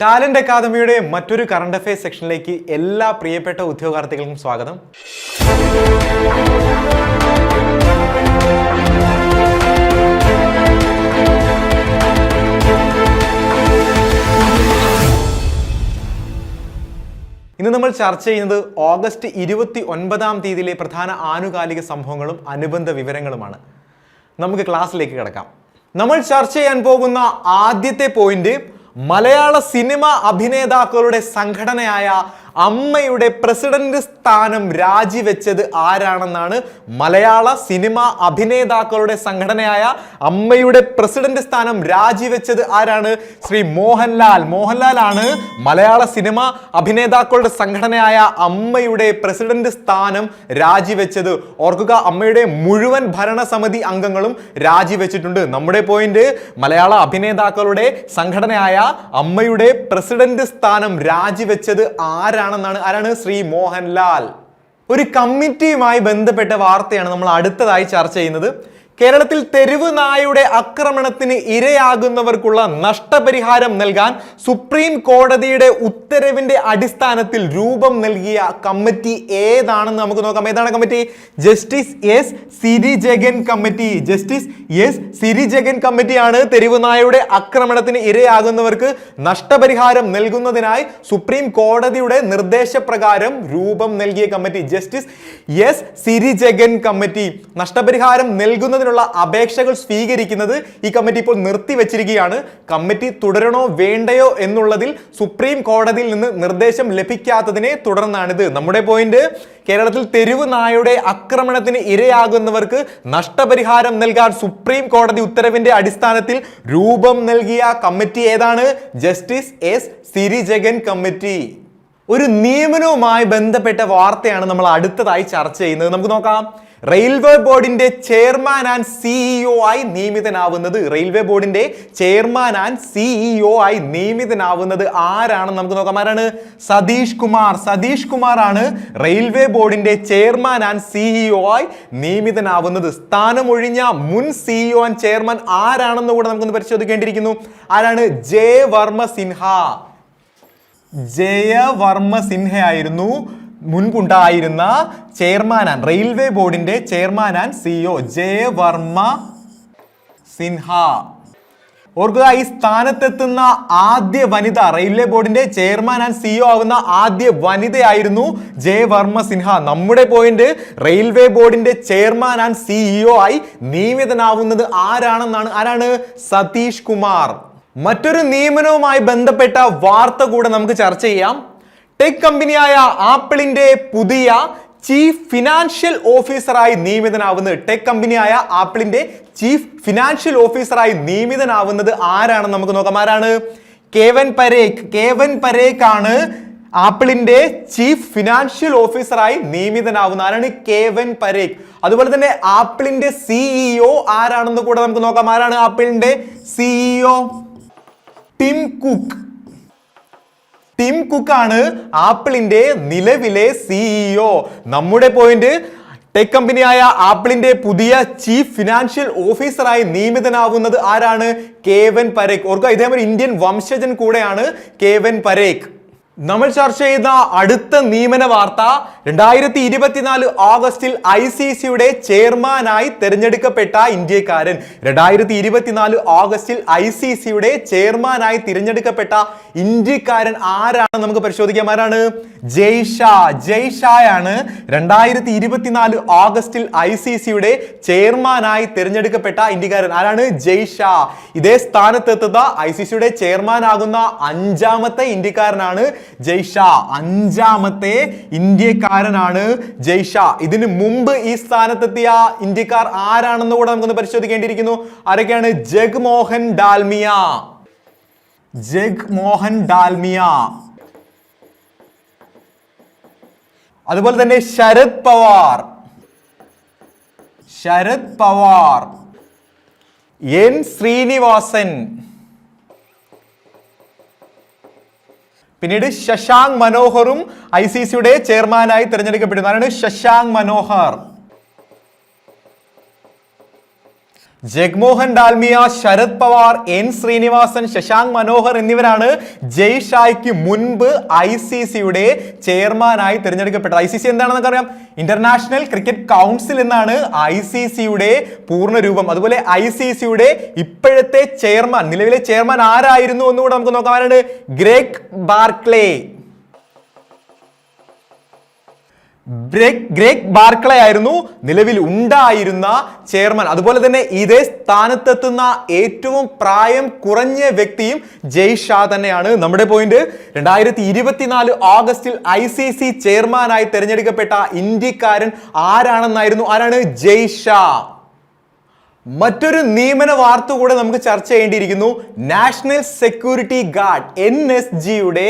Talent അക്കാദമിയുടെ മറ്റൊരു current affairs സെക്ഷനിലേക്ക് എല്ലാ പ്രിയപ്പെട്ട ഉദ്യോഗാർത്ഥികൾക്കും സ്വാഗതം. ഇന്ന് നമ്മൾ ചർച്ച ചെയ്യുന്നത് ഓഗസ്റ്റ് 29-ാം തീയതിയിലെ പ്രധാന ആനുകാലിക സംഭവങ്ങളും അനുബന്ധ വിവരങ്ങളുമാണ്. നമുക്ക് ക്ലാസ്സിലേക്ക് കിടക്കാം. നമ്മൾ ചർച്ച ചെയ്യാൻ പോകുന്ന ആദ്യത്തെ പോയിന്റ് മലയാള സിനിമ അഭിനേതാക്കളുടെ സംഘടനയായ അമ്മയുടെ പ്രസിഡന്റ് സ്ഥാനം രാജിവെച്ചത് ആരാണെന്നാണ്. മലയാള സിനിമ അഭിനേതാക്കളുടെ സംഘടനയായ അമ്മയുടെ പ്രസിഡന്റ് സ്ഥാനം രാജിവെച്ചത് ആരാണ്? ശ്രീ മോഹൻലാൽ. മോഹൻലാലാണ് മലയാള സിനിമ അഭിനേതാക്കളുടെ സംഘടനയായ അമ്മയുടെ പ്രസിഡന്റ് സ്ഥാനം രാജിവെച്ചത്. ഓർക്കുക, അമ്മയുടെ മുഴുവൻ ഭരണസമിതി അംഗങ്ങളും രാജിവെച്ചിട്ടുണ്ട്. നമ്മുടെ പോയിന്റ് മലയാള അഭിനേതാക്കളുടെ സംഘടനയായ അമ്മയുടെ പ്രസിഡന്റ് സ്ഥാനം രാജിവെച്ചത് ആരാണ്? ശ്രീ മോഹൻലാൽ. ഒരു കമ്മിറ്റിയുമായി ബന്ധപ്പെട്ട വാർത്തയാണ് നമ്മൾ അടുത്തതായി ചർച്ച ചെയ്യുന്നത്. കേരളത്തിൽ തെരുവ് നായയുടെ ആക്രമണത്തിന് ഇരയാകുന്നവർക്കുള്ള നഷ്ടപരിഹാരം നൽകാൻ സുപ്രീം കോടതിയുടെ ഉത്തരവിന്റെ അടിസ്ഥാനത്തിൽ രൂപം നൽകിയ കമ്മിറ്റി ഏതാണെന്ന് നമുക്ക് നോക്കാം. ഏതാണ് committee? Justice S Sirijagan committee. Justice S Sirijagan കമ്മിറ്റിയാണ് തെരുവ് നായയുടെ ആക്രമണത്തിന് ഇരയാകുന്നവർക്ക് നഷ്ടപരിഹാരം നൽകുന്നതിനായി സുപ്രീം കോടതിയുടെ നിർദ്ദേശപ്രകാരം രൂപം നൽകിയ committee. Justice S Sirijagan committee നഷ്ടപരിഹാരം നൽകുന്നതിനുള്ള അപേക്ഷകൾ സ്വീകരിക്കുന്നത് ഈ കമ്മിറ്റി ഇപ്പോൾ നിർത്തിവെച്ചിരിക്കുകയാണ്. കമ്മിറ്റി തുടരണോ വേണ്ടയോ എന്നുള്ളതിൽ സുപ്രീം കോടതിയിൽ നിന്ന് നിർദ്ദേശം ലഭിക്കാത്തതിനെ തുടർന്നാണിത്. നമ്മുടെ പോയിന്റ്, കേരളത്തിൽ തെരുവ് നായയുടെ ആക്രമണത്തിന് ഇരയാകുന്നവർക്ക് നഷ്ടപരിഹാരം നൽകാൻ സുപ്രീം കോടതി ഉത്തരവിന്റെ അടിസ്ഥാനത്തിൽ രൂപം നൽകിയ കമ്മിറ്റി ഏതാണ്? Justice S Sirijagan committee. ഒരു നിയമനവുമായി ബന്ധപ്പെട്ട വാർത്തയാണ് നമ്മൾ അടുത്തതായി ചർച്ച ചെയ്യുന്നത്. നമുക്ക് നോക്കാം. റെയിൽവേ ബോർഡിന്റെ ചെയർമാൻ ആൻഡ് സിഇഒ ആയി നിയമിതനാവുന്നത്. റെയിൽവേ ബോർഡിന്റെ ചെയർമാൻ ആൻഡ് സിഇഒ ആയി നിയമിതനാവുന്നത് ആരാണെന്ന് നമുക്ക് നോക്കാം. ആരാണ്? സതീഷ് കുമാർ. സതീഷ് കുമാർ ആണ് റെയിൽവേ ബോർഡിന്റെ ചെയർമാൻ ആൻഡ് സിഇഒ ആയി നിയമിതനാവുന്നത്. സ്ഥാനമൊഴിഞ്ഞ മുൻ സിഇഒ ആൻഡ് ചെയർമാൻ ആരാണെന്ന് കൂടെ നമുക്കൊന്ന് പരിശോധിക്കേണ്ടിയിരിക്കുന്നു. ആരാണ്? ജയവർമ്മ സിൻഹ. ജയവർമ്മ സിൻഹയായിരുന്നു മുൻപുണ്ടായിരുന്ന ചെയർമാൻ ആൻഡ് റെയിൽവേ ബോർഡിന്റെ chairman and CEO Jaya Varma Sinha. ഓർക്കുക, ഈ സ്ഥാനത്തെത്തുന്ന ആദ്യ വനിത, റെയിൽവേ ബോർഡിന്റെ ചെയർമാൻ ആൻഡ് സിഇഒ ആവുന്ന ആദ്യ വനിതയായിരുന്നു ജയവർമ്മ സിൻഹ. നമ്മുടെ പോയിന്റ്, റെയിൽവേ ബോർഡിന്റെ ചെയർമാൻ ആൻഡ് സിഇഒ ആയി നിയമിതനാവുന്നത് ആരാണെന്നാണ്. ആരാണ്? സതീഷ് കുമാർ. മറ്റൊരു നിയമനവുമായി ബന്ധപ്പെട്ട വാർത്ത കൂടെ നമുക്ക് ചർച്ച ചെയ്യാം. ടെക് കമ്പനിയായ ആപ്പിളിന്റെ പുതിയ ചീഫ് ഫിനാൻഷ്യൽ ഓഫീസറായി നിയമിതനാവുന്നത്. ടെക് കമ്പനിയായ ആപ്പിളിന്റെ ചീഫ് ഫിനാൻഷ്യൽ ഓഫീസറായി നിയമിതനാവുന്നത് ആരാണെന്ന് നമുക്ക് നോക്കാം. ആരാണ്? കേവൻ പരേഖ്. കേവൻ പരേഖ് ആണ് ആപ്പിളിന്റെ ചീഫ് ഫിനാൻഷ്യൽ ഓഫീസറായി നിയമിതനാവുന്നത്. ആരാണ്? കേവൻ പരേഖ്. അതുപോലെ തന്നെ ആപ്പിളിന്റെ സിഇഒ ആരാണെന്ന് കൂടെ നമുക്ക് നോക്കാം. ആരാണ് ആപ്പിളിന്റെ CEO? Tim cook. Tim cook ആണ് ആപ്പിളിന്റെ നിലവിലെ സിഇഒ. നമ്മുടെ പോയിന്റ്, ടെക് കമ്പനിയായ ആപ്പിളിന്റെ പുതിയ ചീഫ് ഫിനാൻഷ്യൽ ഓഫീസറായി നിയമിതനാവുന്നത് ആരാണ്? കേവൻ പരേഖ്. ഓർക്കുക, ഇദ്ദേഹം ഒരു ഇന്ത്യൻ വംശജൻ കൂടെയാണ് കേവൻ പരേഖ്. നമ്മൾ ചർച്ച ചെയ്ത അടുത്ത നിയമന വാർത്ത 2024 ഓഗസ്റ്റിൽ ICCയുടെ ചെയർമാനായി തിരഞ്ഞെടുക്കപ്പെട്ട ഇന്ത്യക്കാരൻ. 2024 ഓഗസ്റ്റിൽ ICCയുടെ ചെയർമാനായി തിരഞ്ഞെടുക്കപ്പെട്ട ഇന്ത്യക്കാരൻ ആരാണ് നമുക്ക് പരിശോധിക്കാം. ആരാണ്? ജയ്ഷാ. ജയ്ഷായാണ് 2024 ഓഗസ്റ്റിൽ ICCയുടെ ചെയർമാനായി തിരഞ്ഞെടുക്കപ്പെട്ട ഇന്ത്യക്കാരൻ. ആരാണ്? ജയ്ഷാ. ഇതേ സ്ഥാനത്തെത്തുന്ന ICCയുടെ ചെയർമാൻ ആകുന്ന 5ാമത്തെ ഇന്ത്യക്കാരനാണ് ജയ്ഷാ. 5ാമത്തെ ഇന്ത്യക്കാരനാണ് ജയ്ഷാ. ഇതിനു മുമ്പ് ഈ സ്ഥാനത്തെത്തിയ ഇന്ത്യക്കാർ ആരാണെന്ന് കൂടെ നമുക്കൊന്ന് പരിശോധിക്കേണ്ടിയിരിക്കുന്നു. ആരൊക്കെയാണ്? ജഗ്മോഹൻ ഡാൽമിയ. ജഗ്മോഹൻ ഡാൽമിയ. അതുപോലെ തന്നെ ശരത് പവാർ. ശരത് പവാർ. എൻ ശ്രീനിവാസൻ. പിന്നീട് ശശാങ്ക് മനോഹറും ICCയുടെ ചെയർമാനായി തിരഞ്ഞെടുക്കപ്പെടുന്നതാണ്. ശശാങ്ക് മനോഹർ. ജഗ്മോഹൻ ഡാൽമിയ, ശരത് പവാർ, എൻ ശ്രീനിവാസൻ, ശശാങ്ക് മനോഹർ എന്നിവരാണ് ജയ് ഷായ്ക്ക് മുൻപ് ICCയുടെ ചെയർമാനായി തിരഞ്ഞെടുക്കപ്പെട്ടത്. ICC എന്താണെന്നൊക്കെ അറിയാം, ഇന്റർനാഷണൽ ക്രിക്കറ്റ് കൗൺസിൽ എന്നാണ് ICCയുടെ പൂർണ്ണ രൂപം. അതുപോലെ ICCയുടെ ഇപ്പോഴത്തെ ചെയർമാൻ, നിലവിലെ ചെയർമാൻ ആരായിരുന്നു എന്നുകൂടെ നമുക്ക് നോക്കാം. ആരാണ്? Greg Barclay. ഗ്രെഗ് ബാർക്ലേ ആയിരുന്നു നിലവിൽ ഉണ്ടായിരുന്ന ചെയർമാൻ. അതുപോലെ തന്നെ ഇതേ സ്ഥാനത്തെത്തുന്ന ഏറ്റവും പ്രായം കുറഞ്ഞ വ്യക്തിയും ജയ് ഷാ തന്നെയാണ്. നമ്മുടെ പോയിന്റ് 2024 ഓഗസ്റ്റിൽ ICC ചെയർമാനായി തെരഞ്ഞെടുക്കപ്പെട്ട ഇന്ത്യക്കാരൻ ആരാണെന്നായിരുന്നു. ആരാണ്? ജയ് ഷാ. മറ്റൊരു നിയമന വാർത്ത കൂടെ നമുക്ക് ചർച്ച ചെയ്യേണ്ടിയിരിക്കുന്നു. നാഷണൽ സെക്യൂരിറ്റി ഗാർഡ് NSGയുടെ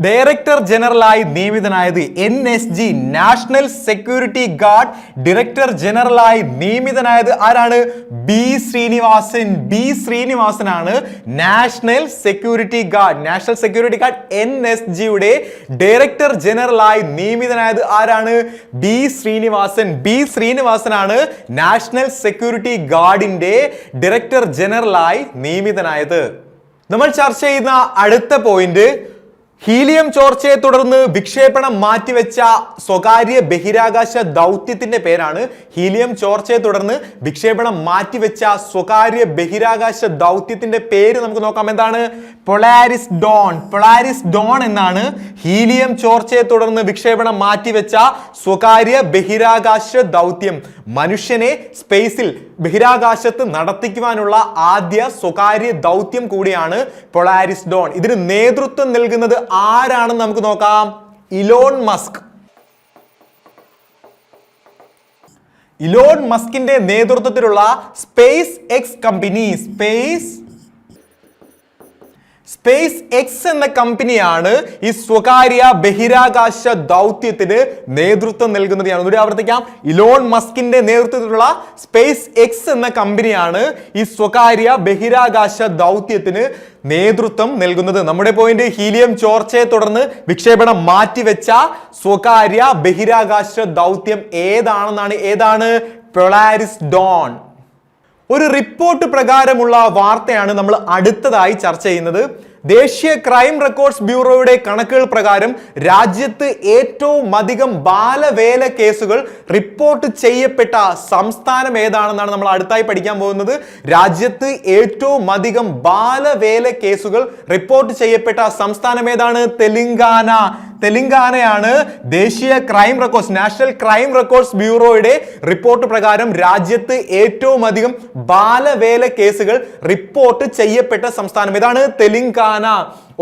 ഡയറക്ടർ ജനറലായി നിയമിതനായത്. NSG national security guard director ജനറലായി നിയമിതനായത് ആരാണ്? ബി ശ്രീനിവാസനാണ് നാഷണൽ സെക്യൂരിറ്റി ഗാർഡ് NSGയുടെ ഡയറക്ടർ ജനറലായി നിയമിതനായത് ആരാണ്? ബി ശ്രീനിവാസനാണ് നാഷണൽ സെക്യൂരിറ്റി ഗാർഡിന്റെ ഡയറക്ടർ ജനറലായി നിയമിതനായത്. നമ്മൾ ചർച്ച ചെയ്യുന്ന അടുത്ത പോയിന്റ്, ഹീലിയം ചോർച്ചയെ തുടർന്ന് വിക്ഷേപണം മാറ്റിവെച്ച സ്വകാര്യ ബഹിരാകാശ ദൗത്യത്തിന്റെ പേരാണ്. ഹീലിയം ചോർച്ചയെ തുടർന്ന് വിക്ഷേപണം മാറ്റിവെച്ച സ്വകാര്യ ബഹിരാകാശ ദൗത്യത്തിന്റെ പേര് നമുക്ക് നോക്കാം. എന്താണ്? പൊളാരിസ് ഡോൺ എന്നാണ് ഹീലിയം ചോർച്ചയെ തുടർന്ന് വിക്ഷേപണം മാറ്റിവെച്ച സ്വകാര്യ ബഹിരാകാശ ദൗത്യം. മനുഷ്യനെ സ്പേസിൽ, ബഹിരാകാശത്ത് നടത്തിക്കുവാനുള്ള ആദ്യ സ്വകാര്യ ദൗത്യം കൂടിയാണ് പൊളാരിസ് ഡോൺ. ഇതിന് നേതൃത്വം നൽകുന്നത് ആരാണെന്ന് നമുക്ക് നോക്കാം. ഇലോൺ മസ്കിന്റെ നേതൃത്വത്തിലുള്ള സ്പേസ് എക്സ് എന്ന കമ്പനിയാണ് ഈ സ്വകാര്യ ബഹിരാകാശ ദൗത്യത്തിന് നേതൃത്വം നൽകുന്നത്. ഒന്നുകൂടി ആവർത്തിക്കാം, ഇലോൺ മസ്കിന്റെ നേതൃത്വത്തിലുള്ള സ്പേസ് എക്സ് എന്ന കമ്പനിയാണ് ഈ സ്വകാര്യ ബഹിരാകാശ ദൗത്യത്തിന് നേതൃത്വം നൽകുന്നത്. നമ്മുടെ പോയിന്റ്, ഹീലിയം ചോർച്ചയെ തുടർന്ന് വിക്ഷേപണം മാറ്റിവെച്ച സ്വകാര്യ ബഹിരാകാശ ദൗത്യം ഏതാണെന്നാണ്. ഏതാണ്? Polaris Don. ഒരു റിപ്പോർട്ട് പ്രകാരമുള്ള വാർത്തയാണ് നമ്മൾ അടുത്തതായി ചർച്ച ചെയ്യുന്നത്. ദേശീയ ക്രൈം റെക്കോർഡ്സ് ബ്യൂറോയുടെ കണക്കുകൾ പ്രകാരം രാജ്യത്ത് ഏറ്റവും അധികം ബാലവേല കേസുകൾ റിപ്പോർട്ട് ചെയ്യപ്പെട്ട സംസ്ഥാനം ഏതാണെന്നാണ് നമ്മൾ അടുത്തായി പഠിക്കാൻ പോകുന്നത്. രാജ്യത്ത് ഏറ്റവും അധികം ബാലവേല കേസുകൾ റിപ്പോർട്ട് ചെയ്യപ്പെട്ട സംസ്ഥാനം ഏതാണ്? തെലങ്കാനയാണ്. ദേശീയ crime records, national crime records ബ്യൂറോയുടെ റിപ്പോർട്ട് പ്രകാരം രാജ്യത്ത് ഏറ്റവും അധികം ബാലവേല കേസുകൾ റിപ്പോർട്ട് ചെയ്യപ്പെട്ട സംസ്ഥാനം ഏതാണ്? തെലങ്കാന.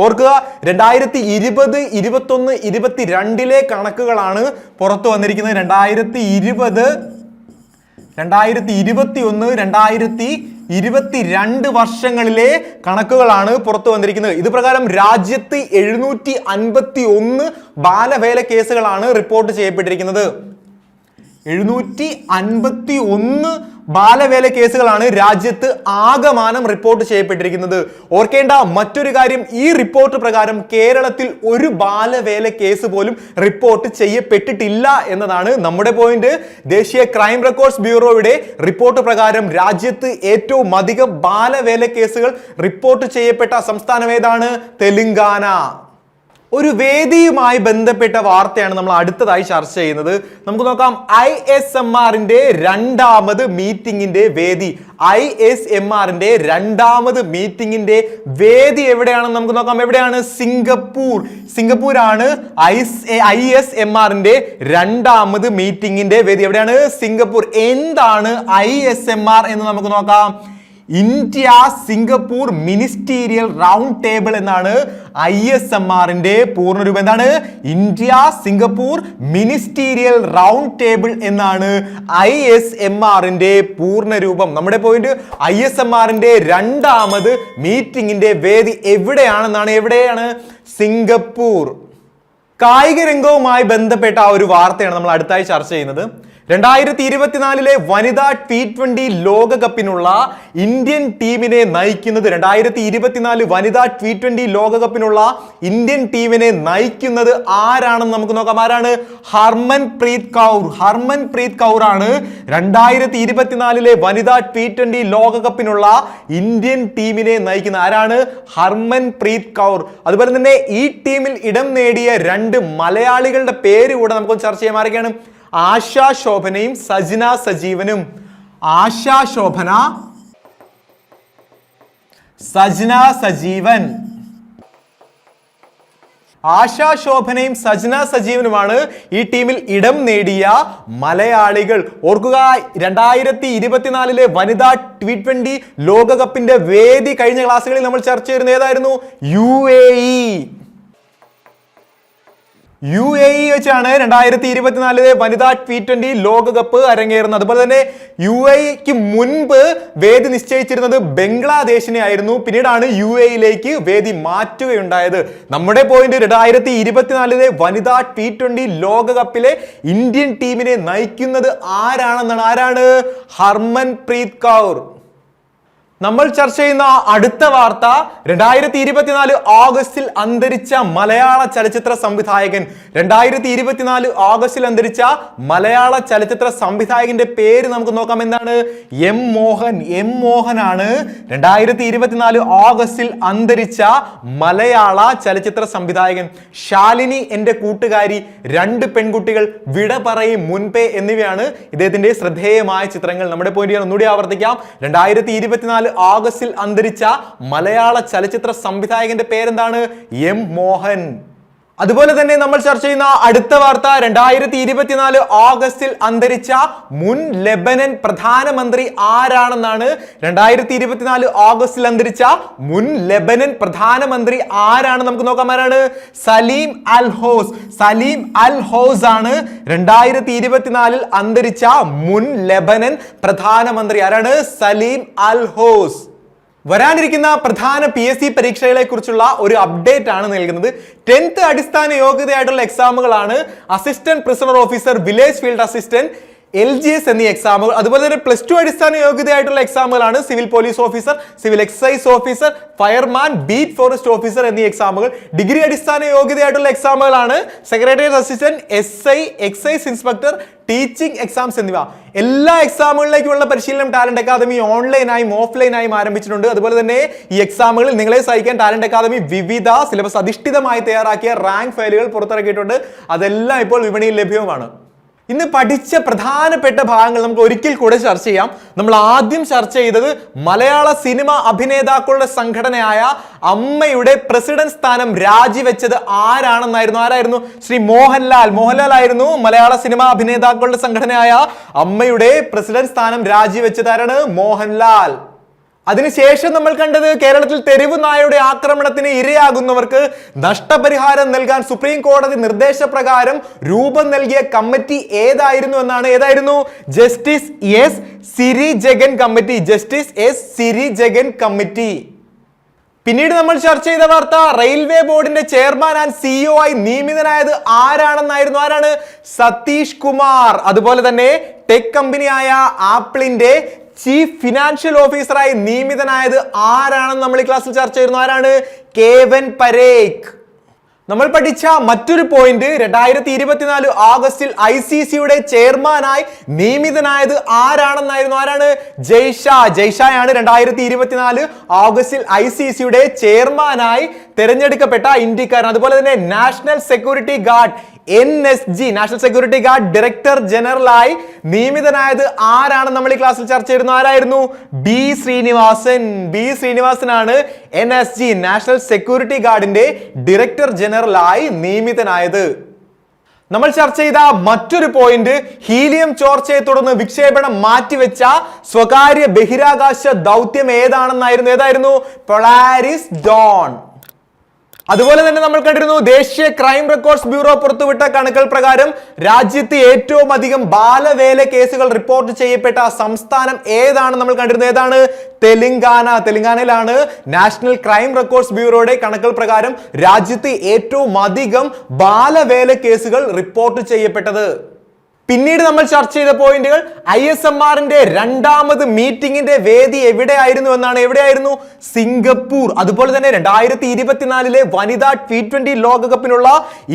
ഓർക്കുക, 2020, 2021, 2022 കണക്കുകളാണ് പുറത്തു വന്നിരിക്കുന്നത്. 2020, 2021, 2022 വർഷങ്ങളിലെ കണക്കുകളാണ് പുറത്തു വന്നിരിക്കുന്നത്. ഇത് പ്രകാരം രാജ്യത്ത് 751 ബാലവേല കേസുകളാണ് റിപ്പോർട്ട് ചെയ്യപ്പെട്ടിരിക്കുന്നത്. 751 ബാലവേല കേസുകളാണ് രാജ്യത്ത് ആകമാനം റിപ്പോർട്ട് ചെയ്യപ്പെട്ടിരിക്കുന്നത്. ഓർക്കേണ്ട മറ്റൊരു കാര്യം, ഈ റിപ്പോർട്ട് പ്രകാരം കേരളത്തിൽ ഒരു ബാലവേല കേസ് പോലും റിപ്പോർട്ട് ചെയ്യപ്പെട്ടിട്ടില്ല എന്നതാണ് നമ്മുടെ പോയിന്റ്. ദേശീയ ക്രൈം റെക്കോർഡ്സ് ബ്യൂറോയുടെ റിപ്പോർട്ട് പ്രകാരം രാജ്യത്ത് ഏറ്റവും അധികം ബാലവേല കേസുകൾ റിപ്പോർട്ട് ചെയ്യപ്പെട്ട സംസ്ഥാനം ഏതാണ്? തെലങ്കാന. ഒരു വേദിയുമായി ബന്ധപ്പെട്ട വാർത്തയാണ് നമ്മൾ അടുത്തതായി ചർച്ച ചെയ്യുന്നത്. നമുക്ക് നോക്കാം, ISMRന്റെ രണ്ടാമത് മീറ്റിംഗിന്റെ വേദി. ISMRന്റെ രണ്ടാമത് മീറ്റിംഗിന്റെ വേദി എവിടെയാണെന്ന് നമുക്ക് നോക്കാം. എവിടെയാണ്? സിംഗപ്പൂരാണ് ISMRന്റെ രണ്ടാമത് മീറ്റിംഗിന്റെ വേദി. എവിടെയാണ്? സിംഗപ്പൂർ. എന്താണ് ISMR എന്ന് നമുക്ക് നോക്കാം. India Singapore ministerial round table എന്നാണ് ISMRന്റെ പൂർണ്ണരൂപം. എന്താണ്? India Singapore ministerial round table എന്നാണ് ISMRന്റെ പൂർണ്ണരൂപം. നമ്മുടെ പോയിന്റ്, ISMRന്റെ രണ്ടാമത് മീറ്റിംഗിന്റെ വേദി എവിടെയാണെന്നാണ്. എവിടെയാണ്? സിംഗപ്പൂർ. കായിക രംഗവുമായി ബന്ധപ്പെട്ട ഒരു വാർത്തയാണ് നമ്മൾ അടുത്തായി ചർച്ച ചെയ്യുന്നത്. 2024 വനിതാ T20 ലോകകപ്പിനുള്ള ഇന്ത്യൻ ടീമിനെ നയിക്കുന്നത് 2024 വനിതാ T20 ലോകകപ്പിനുള്ള ഇന്ത്യൻ ടീമിനെ നയിക്കുന്നത് ആരാണെന്ന് നമുക്ക് നോക്കാം. ആരാണ്? ഹർമൻപ്രീത് കൗർ. ഹർമൻപ്രീത് കൗർ ആണ് 2024 വനിതാ T20 ലോകകപ്പിനുള്ള ഇന്ത്യൻ ടീമിനെ നയിക്കുന്ന ആരാണ്? ഹർമൻപ്രീത് കൗർ. അതുപോലെ തന്നെ ഈ ടീമിൽ ഇടം നേടിയ രണ്ട് മലയാളികളുടെ പേര് കൂടെ നമുക്കൊന്ന് ചർച്ച ചെയ്യാം. ആരൊക്കെയാണ്? ആശാ ശോഭനയും സജന സജീവനും. ആശാ ശോഭന, സജന സജീവൻ. ആശാ ശോഭനയും സജന സജീവനുമാണ് ഈ ടീമിൽ ഇടം നേടിയ മലയാളികൾ. ഓർക്കുക, 2024 വനിതാ T20 ലോകകപ്പിന്റെ വേദി കഴിഞ്ഞ ക്ലാസ്സുകളിൽ നമ്മൾ ചർച്ച ചെയ്യുന്നത് ഏതായിരുന്നു? UAE വെച്ചാണ് 2024 വനിതാ T20 ലോകകപ്പ് അരങ്ങേറുന്നത്. അതുപോലെ തന്നെ UAEക്ക് മുൻപ് വേദി നിശ്ചയിച്ചിരുന്നത് ബംഗ്ലാദേശിനെ ആയിരുന്നു. പിന്നീടാണ് UAEയിലേക്ക് വേദി മാറ്റുകയുണ്ടായത്. നമ്മുടെ പോയിന്റ് 2024 വനിതാ T20 ലോകകപ്പിലെ ഇന്ത്യൻ ടീമിനെ നയിക്കുന്നത് ആരാണെന്നാണ്. ആരാണ്? ഹർമൻപ്രീത് കൗർ. നമ്മൾ ചർച്ച ചെയ്യുന്ന അടുത്ത വാർത്ത 2024 ഓഗസ്റ്റിൽ അന്തരിച്ച മലയാള ചലച്ചിത്ര സംവിധായകൻ. 2024 ഓഗസ്റ്റിൽ അന്തരിച്ച മലയാള ചലച്ചിത്ര സംവിധായകന്റെ പേര് നമുക്ക് നോക്കാം. എന്താണ്? എം മോഹൻ. എം മോഹനാണ് 2024 ഓഗസ്റ്റിൽ അന്തരിച്ച മലയാള ചലച്ചിത്ര സംവിധായകൻ. ശാലിനി എന്റെ കൂട്ടുകാരി, രണ്ട് പെൺകുട്ടികൾ, വിട പറയും മുൻപേ എന്നിവയാണ് ഇദ്ദേഹത്തിന്റെ ശ്രദ്ധേയമായ ചിത്രങ്ങൾ. നമ്മുടെ പോയിന്റ് ഞാൻ ഒന്നുകൂടി ആവർത്തിക്കാം. 2024 ഓഗസ്റ്റിൽ അന്തരിച്ച മലയാള ചലച്ചിത്ര സംവിധായകന്റെ പേരെന്താണ്? എം മോഹൻ. അതുപോലെ തന്നെ നമ്മൾ ചർച്ച ചെയ്യുന്ന അടുത്ത വാർത്ത 2024 ഓഗസ്റ്റിൽ അന്തരിച്ച മുൻ ലെബനൻ പ്രധാനമന്ത്രി ആരാണെന്നാണ്. 2024 ഓഗസ്റ്റിൽ അന്തരിച്ച മുൻ ലെബനൻ പ്രധാനമന്ത്രി ആരാണ്? നമുക്ക് നോക്കാം. ആരാണ്? സലീം അൽ ഹോസ്. സലീം അൽ ഹോസ് ആണ് 2024 അന്തരിച്ച മുൻ ലെബനൻ പ്രധാനമന്ത്രി. ആരാണ്? സലീം അൽ ഹോസ്. വരാനിരിക്കുന്ന പ്രധാന PSC പരീക്ഷകളെ കുറിച്ചുള്ള ഒരു അപ്ഡേറ്റ് ആണ് നൽകുന്നത്. 10th അടിസ്ഥാന യോഗ്യതയായിട്ടുള്ള എക്സാമുകളാണ് assistant prisoner officer, village field assistant, LGS എന്നീ എക്സാമുകൾ. അതുപോലെ തന്നെ +2 അടിസ്ഥാന യോഗ്യതയായിട്ടുള്ള എക്സാമുകളാണ് civil police officer, civil excise officer, fireman, beat forest officer എന്നീ എക്സാമുകൾ. ഡിഗ്രി അടിസ്ഥാന യോഗ്യതയായിട്ടുള്ള എക്സാമുകളാണ് secretariat assistant, SI, excise inspector, teaching exams എന്നിവ. എല്ലാ എക്സാമുകളിലേക്കുള്ള പരിശീലനം ടാലന്റ് അക്കാദമി ഓൺലൈനായും ഓഫ്ലൈനായും ആരംഭിച്ചിട്ടുണ്ട്. അതുപോലെ തന്നെ ഈ എക്സാമുകളിൽ നിങ്ങളെ സഹായിക്കാൻ ടാലന്റ് അക്കാദമി വിവിധ സിലബസ് അധിഷ്ഠിതമായി തയ്യാറാക്കിയ റാങ്ക് ഫയലുകൾ പുറത്തിറക്കിയിട്ടുണ്ട്. അതെല്ലാം ഇപ്പോൾ വിപണിയിൽ ലഭ്യവുമാണ്. ഇന്ന് പഠിച്ച പ്രധാനപ്പെട്ട ഭാഗങ്ങൾ നമുക്ക് ഒരിക്കൽ കൂടെ ചർച്ച ചെയ്യാം. നമ്മൾ ആദ്യം ചർച്ച ചെയ്തത് മലയാള സിനിമ അഭിനേതാക്കളുടെ സംഘടനയായ അമ്മയുടെ പ്രസിഡന്റ് സ്ഥാനം രാജിവെച്ചത് ആരാണെന്നായിരുന്നു. ആരായിരുന്നു? ശ്രീ മോഹൻലാൽ. മോഹൻലാൽ ആയിരുന്നു മലയാള സിനിമ അഭിനേതാക്കളുടെ സംഘടനയായ അമ്മയുടെ പ്രസിഡന്റ് സ്ഥാനം രാജിവെച്ചത്. ആരാണ്? മോഹൻലാൽ. അതിനുശേഷം നമ്മൾ കണ്ടത് കേരളത്തിൽ തെരുവ് നായയുടെ ആക്രമണത്തിന് ഇരയാകുന്നവർക്ക് നഷ്ടപരിഹാരം നൽകാൻ സുപ്രീം കോടതി നിർദ്ദേശപ്രകാരം രൂപം നൽകിയ കമ്മിറ്റി ഏതായിരുന്നു എന്നാണ്. ഏതായിരുന്നു? Justice S Siri Jagan committee. Justice S Siri Jagan committee. പിന്നീട് നമ്മൾ ചർച്ച ചെയ്ത വാർത്ത റെയിൽവേ ബോർഡിന്റെ ചെയർമാൻ ആൻഡ് CEO ആയി നിയമിതനായത് ആരാണെന്നായിരുന്നു. ആരാണ്? സതീഷ് കുമാർ. അതുപോലെ തന്നെ ടെക് കമ്പനിയായ ആപ്പിളിന്റെ ചീഫ് ഫിനാൻഷ്യൽ ഓഫീസറായി നിയമിതനായത് ആരാണെന്ന് നമ്മൾ ഈ ക്ലാസ്സിൽ ചർച്ച ചെയ്യുന്നു. ആരാണ്? കേവൻ പരേഖ്. നമ്മൾ പഠിച്ച മറ്റൊരു പോയിന്റ് 2024 ഓഗസ്റ്റിൽ ICCയുടെ ചെയർമാനായി നിയമിതനായത് ആരാണെന്നായിരുന്നു. ആരാണ്? ജയ്ഷാ. ജയ്ഷായാണ് 2024 ഓഗസ്റ്റിൽ ICCയുടെ ചെയർമാനായി തിരഞ്ഞെടുക്കപ്പെട്ട ഇന്ത്യക്കാരൻ. അതുപോലെ തന്നെ national security guard NSG, national security guard director ജനറലായി നിയമിതനായത് ആരാണെന്ന് നമ്മൾ ഈ ക്ലാസ്സിൽ ചർച്ച ചെയ്യുന്നു. ആരായിരുന്നു? ബി ശ്രീനിവാസൻ. ബി ശ്രീനിവാസനാണ് NSG, നാഷണൽ സെക്യൂരിറ്റി ഗാർഡിന്റെ ഡയറക്ടർ ജനറലായി നിയമിതനായത്. നമ്മൾ ചർച്ച ചെയ്ത മറ്റൊരു പോയിന്റ് ഹീലിയം ചോർച്ചയെ തുടർന്ന് വിക്ഷേപണം മാറ്റിവെച്ച സ്വകാര്യ ബഹിരാകാശ ദൗത്യം ഏതാണെന്നായിരുന്നു. ഏതായിരുന്നു? Polaris Don. അതുപോലെ തന്നെ നമ്മൾ കണ്ടിരുന്നു ദേശീയ ക്രൈം റെക്കോർഡ്സ് ബ്യൂറോ പുറത്തുവിട്ട കണക്കുകൾ പ്രകാരം രാജ്യത്ത് ഏറ്റവും അധികം ബാലവേല കേസുകൾ റിപ്പോർട്ട് ചെയ്യപ്പെട്ട സംസ്ഥാനം ഏതാണ് നമ്മൾ കണ്ടിരുന്നത്. ഏതാണ്? തെലങ്കാന. തെലങ്കാനയിലാണ് നാഷണൽ ക്രൈം റെക്കോർഡ്സ് ബ്യൂറോയുടെ കണക്കുകൾ പ്രകാരം രാജ്യത്ത് ഏറ്റവും അധികം ബാലവേല കേസുകൾ റിപ്പോർട്ട് ചെയ്യപ്പെട്ടത്. പിന്നീട് നമ്മൾ ചർച്ച ചെയ്ത പോയിന്റുകൾ ISMRന്റെ രണ്ടാമത് മീറ്റിംഗിന്റെ വേദി എവിടെയായിരുന്നു സിംഗപ്പൂർ. അതുപോലെ തന്നെ 2024 വനിതാ T20 ലോകകപ്പിനുള്ള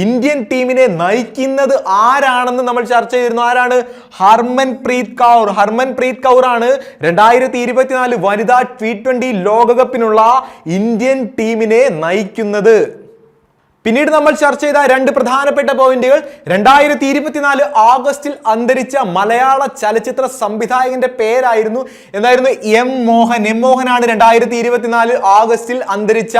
ഇന്ത്യൻ ടീമിനെ നയിക്കുന്നത് ആരാണെന്ന് നമ്മൾ ചർച്ച ചെയ്തിരുന്നു. ആരാണ്? ഹർമൻപ്രീത് കൗർ ആണ് 2024 വനിതാ T20 ലോകകപ്പിനുള്ള ഇന്ത്യൻ ടീമിനെ നയിക്കുന്നത്. പിന്നീട് നമ്മൾ ചർച്ച ചെയ്ത രണ്ട് പ്രധാനപ്പെട്ട പോയിന്റുകൾ 2024 ഓഗസ്റ്റിൽ അന്തരിച്ച മലയാള ചലച്ചിത്ര സംവിധായകന്റെ പേരായിരുന്നു എന്തായിരുന്നു? എം മോഹനാണ് 2024 ഓഗസ്റ്റിൽ അന്തരിച്ച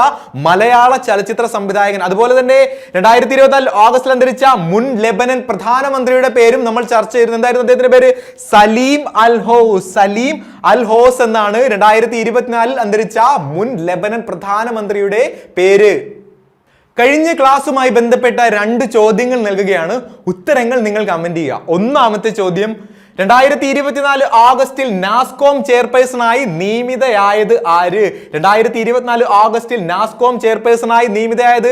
മലയാള ചലച്ചിത്ര സംവിധായകൻ. അതുപോലെ തന്നെ 2024 ഓഗസ്റ്റിൽ അന്തരിച്ച മുൻ ലെബനൻ പ്രധാനമന്ത്രിയുടെ പേരും നമ്മൾ ചർച്ച ചെയ്തിരുന്നു. എന്തായിരുന്നു അദ്ദേഹത്തിന്റെ പേര്? സലീം അൽ ഹോസ് എന്നാണ് 2024 അന്തരിച്ച മുൻ ലെബനൻ പ്രധാനമന്ത്രിയുടെ പേര്. കഴിഞ്ഞ ക്ലാസ്സുമായി ബന്ധപ്പെട്ട രണ്ട് ചോദ്യങ്ങൾ നൽകുകയാണ്. ഉത്തരങ്ങൾ നിങ്ങൾ കമന്റ് ചെയ്യുക. ഒന്നാമത്തെ ചോദ്യം, 2024 ഓഗസ്റ്റിൽ നാസ്കോം ചെയർപേഴ്സണായി നിയമിതയായത് ആര്? 2024 ഓഗസ്റ്റിൽ നാസ്കോം ചെയർപേഴ്സണായി നിയമിതയായത്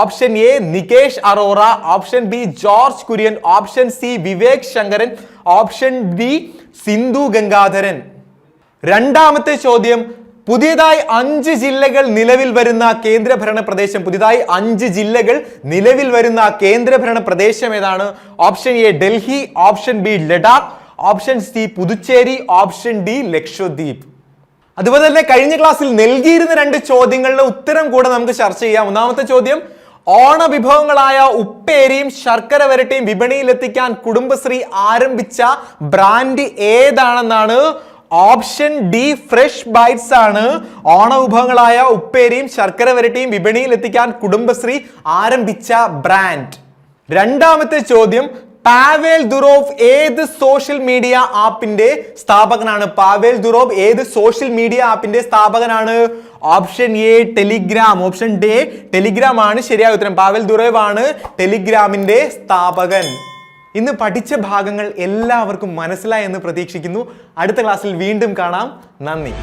option A Nikesh Arora, option B George Kurian, option C Vivek Sankaran, option D Sindhu Gangadharan. രണ്ടാമത്തെ ചോദ്യം, പുതിയതായി 5 ജില്ലകൾ നിലവിൽ വരുന്ന കേന്ദ്രഭരണ പ്രദേശം ഏതാണ്? Option A Delhi, option B Ladakh, option C Puducherry, option D Lakshadweep. അതുപോലെ തന്നെ കഴിഞ്ഞ ക്ലാസ്സിൽ നൽകിയിരുന്ന രണ്ട് ചോദ്യങ്ങളുടെ ഉത്തരം കൂടെ നമുക്ക് ചർച്ച ചെയ്യാം. ഒന്നാമത്തെ ചോദ്യം, ഓണ വിഭവങ്ങളായ ഉപ്പേരിയും ശർക്കര വരട്ടിയും വിപണിയിലെത്തിക്കാൻ കുടുംബശ്രീ ആരംഭിച്ച ബ്രാൻഡ് ഏതാണെന്നാണ്. ഓപ്ഷൻ ഡി ഫ്രഷ് ബൈറ്റ്സ് ആണ് ഓണവിഭവങ്ങളായ ഉപ്പേരിയും ശർക്കര വരട്ടിയും വിപണിയിൽ എത്തിക്കാൻ കുടുംബശ്രീ ആരംഭിച്ച ബ്രാൻഡ്. രണ്ടാമത്തെ ചോദ്യം, പാവേൽ ദുറോവ് ഏത് സോഷ്യൽ മീഡിയ ആപ്പിന്റെ സ്ഥാപകനാണ്? Option A Telegram. Option D Telegram ആണ് ശരിയായ ഉത്തരം. പാവേൽ ദുറോവ് ആണ് ടെലിഗ്രാമിന്റെ സ്ഥാപകൻ. ഇന്ന് പഠിച്ച ഭാഗങ്ങൾ എല്ലാവർക്കും മനസ്സിലായി എന്ന് പ്രതീക്ഷിക്കുന്നു. അടുത്ത ക്ലാസ്സിൽ വീണ്ടും കാണാം. നന്ദി.